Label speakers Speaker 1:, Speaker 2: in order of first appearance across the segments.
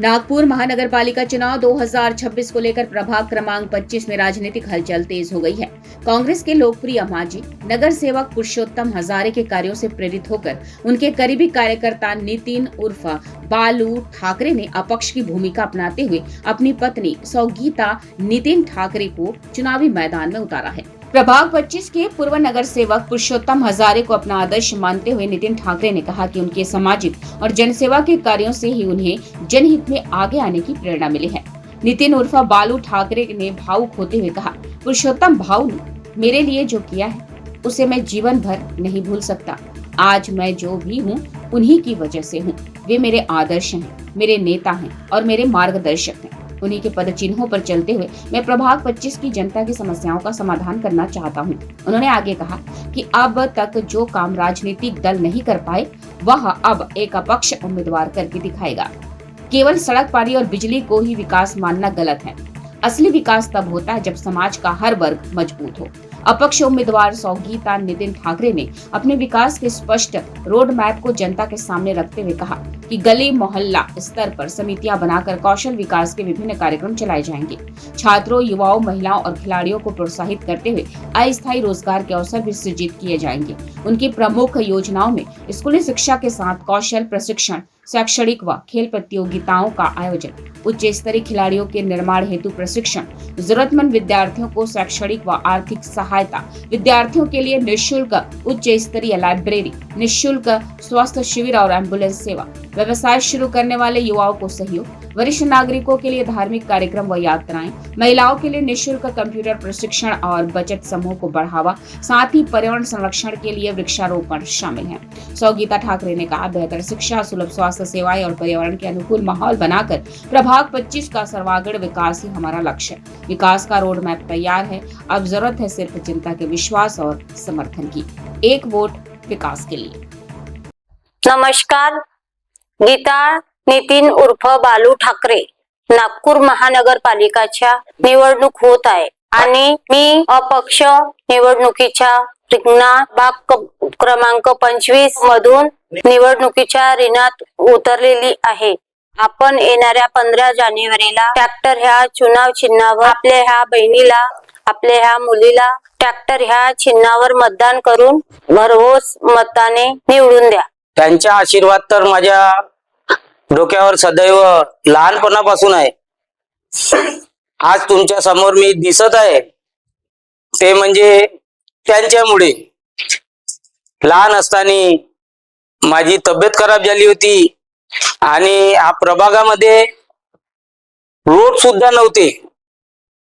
Speaker 1: नागपुर महानगर पालिका चुनाव 2026 को लेकर प्रभाग क्रमांक 25 में राजनीतिक हलचल तेज हो गई है। कांग्रेस के लोकप्रिय माजी नगर सेवक पुरुषोत्तम हजारे के कार्यों से प्रेरित होकर उनके करीबी कार्यकर्ता नितिन उर्फ बालू ठाकरे ने अपक्ष की भूमिका अपनाते हुए अपनी पत्नी सौगीता नितिन ठाकरे को चुनावी मैदान में उतारा है। प्रभाग 25 के पूर्व नगर सेवक पुरुषोत्तम हजारे को अपना आदर्श मानते हुए नितिन ठाकरे ने कहा कि उनके सामाजिक और जनसेवा के कार्यों से ही उन्हें जनहित में आगे आने की प्रेरणा मिली है। नितिन उर्फ बालू ठाकरे ने भावुक होते हुए कहा, पुरुषोत्तम भाऊ ने मेरे लिए जो किया है उसे मैं जीवन भर नहीं भूल सकता। आज मैं जो भी हूँ उन्हीं की वजह से हूँ। वे मेरे आदर्श हैं, मेरे नेता हैं और मेरे मार्गदर्शक हैं। उन्हीं के पद चिन्हों पर चलते हुए मैं प्रभाग 25 की जनता की समस्याओं का समाधान करना चाहता हूं। उन्होंने आगे कहा कि अब तक जो काम राजनीतिक दल नहीं कर पाए वह अब एक अपक्ष उम्मीदवार करके दिखाएगा। केवल सड़क, पानी और बिजली को ही विकास मानना गलत है। असली विकास तब होता है जब समाज का हर वर्ग मजबूत हो। अपक्ष उम्मीदवार सौगीता नितिन ठाकरे ने अपने विकास के स्पष्ट रोड मैप को जनता के सामने रखते हुए कहा कि गली मोहल्ला स्तर पर समितियां बनाकर कौशल विकास के विभिन्न कार्यक्रम चलाए जाएंगे। छात्रों, युवाओं, महिलाओं और खिलाड़ियों को प्रोत्साहित करते हुए अस्थायी रोजगार के अवसर भी सृजित किए जाएंगे। उनकी प्रमुख योजनाओं में स्कूली शिक्षा के साथ कौशल प्रशिक्षण, शैक्षणिक व खेल प्रतियोगिताओं का आयोजन, उच्च स्तरीय खिलाड़ियों के निर्माण हेतु प्रशिक्षण, जरूरतमंद विद्यार्थियों को शैक्षणिक व आर्थिक सहायता, विद्यार्थियों के लिए निःशुल्क उच्च स्तरीय लाइब्रेरी, निःशुल्क स्वास्थ्य शिविर और एम्बुलेंस सेवा, व्यवसाय शुरू करने वाले युवाओं को सहयोग, वरिष्ठ नागरिकों के लिए धार्मिक कार्यक्रम व यात्राएं, महिलाओं के लिए निःशुल्क कंप्यूटर प्रशिक्षण और बचत समूह को बढ़ावा, साथ ही पर्यावरण संरक्षण के लिए वृक्षारोपण शामिल है। सौगीता ठाकरे ने कहा, बेहतर शिक्षा, सुलभ स्वास्थ्य सेवाएं और पर्यावरण के अनुकूल माहौल बनाकर प्रभाग 25 का सर्वांगीण विकास ही हमारा लक्ष्य है। विकास का रोड मैप तैयार है, अब जरूरत है सिर्फ जनता के विश्वास और समर्थन की। एक वोट विकास के लिए।
Speaker 2: नमस्कार, गीता नितीन उर्फ बालू ठाकरे। नागपूर महानगरपालिकाच्या निवडणूक होत आहे आणि मी अपक्ष निवडणुकीच्या रिंगणात भाग क्रमांक 25 मधून निवडणुकीच्या रिंगणात उतरलेली आहे। आपण येणाऱ्या 15 जानेवारीला ट्रॅक्टर ह्या चुनाव चिन्हावर आपल्या ह्या बहिणीला, आपल्या ह्या मुलीला ट्रॅक्टर ह्या चिन्हावर मतदान करून भरघोस मताने निवडून द्या।
Speaker 3: त्यांचा आशीर्वाद तर माझ्या डोक्यावर सदैव लहानपणापासून आहे। आज तुमच्या समोर मी दिसत आहे ते म्हणजे त्यांच्यामुळे। लहान असताना माझी तब्येत खराब झाली होती आणि या प्रभागामध्ये रोड सुद्धा नव्हते।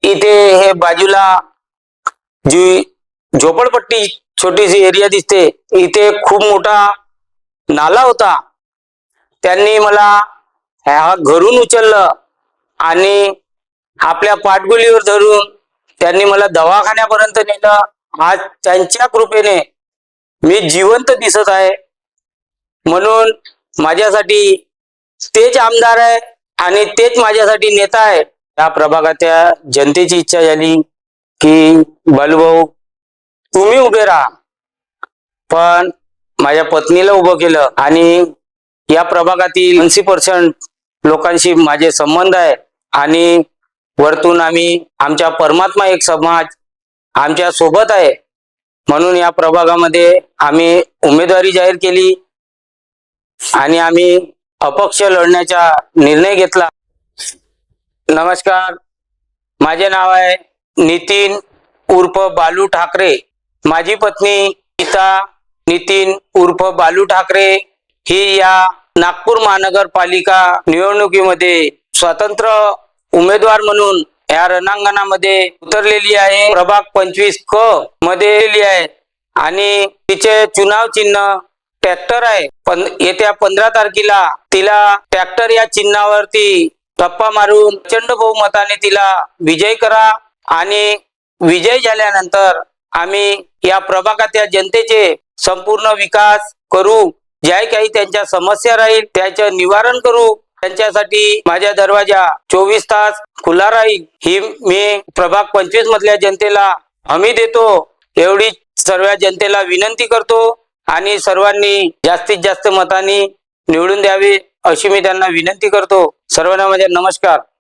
Speaker 3: इथे हे बाजूला जी झोपडपट्टी छोटीशी एरिया दिसते, इथे खूप मोठा नाला होता। त्यांनी मला ह्या घरून उचललं आणि आपल्या पाठगुलीवर धरून त्यांनी मला दवाखान्यापर्यंत नेलं। आज त्यांच्या कृपेने मी जिवंत दिसत आहे, म्हणून माझ्यासाठी तेच आमदार आहे आणि तेच माझ्यासाठी नेता आहे। या प्रभागाच्या जनतेची इच्छा झाली की बालूभाऊ तुम्ही उभे राहा, पण माझ्या पत्नीला उभं केलं आणि या प्रभागातील 80% लोकांशी माझे संबंध आहे आणि वरतून आमच्या परमात्मा एक समाज आमच्या सोबत आहे, म्हणून या प्रभागामध्ये आम्ही उमेदवारी जाहीर केली आणि आम्ही अपक्ष लढण्याचा निर्णय घेतला। नमस्कार, माझे नाव आहे नितीन उर्फ बालू ठाकरे। माझी पत्नी गीता नितीन उर्फ बालू ठाकरे ही या नागपूर महानगरपालिका निवडणुकीमध्ये स्वतंत्र उमेदवार म्हणून या रणांगणामध्ये उतरलेली आहे। प्रभाग 25 क मध्ये आहे आणि तिचे चुनाव चिन्ह ट्रॅक्टर आहे। येत्या 15 तारखेला तिला ट्रॅक्टर या चिन्हावरती टप्पा मारून प्रचंड बहुमताने तिला विजय करा आणि विजय झाल्यानंतर आम्ही या प्रभागाच्या जनतेचे संपूर्ण विकास करू। ज्या काही त्यांच्या समस्या राहील त्याचे निवारण करू। त्यांच्यासाठी माझा दरवाजा 24 तास खुला राहील ही मी प्रभाग 25 मधल्या जनतेला हमी देतो। एवढी सर्व जनतेला विनंती करतो आणि सर्वांनी जास्तीत जास्त मतांनी निवडून द्यावे। अशी मी त्यांना विनंती करतो. सर्वांना माझा नमस्कार.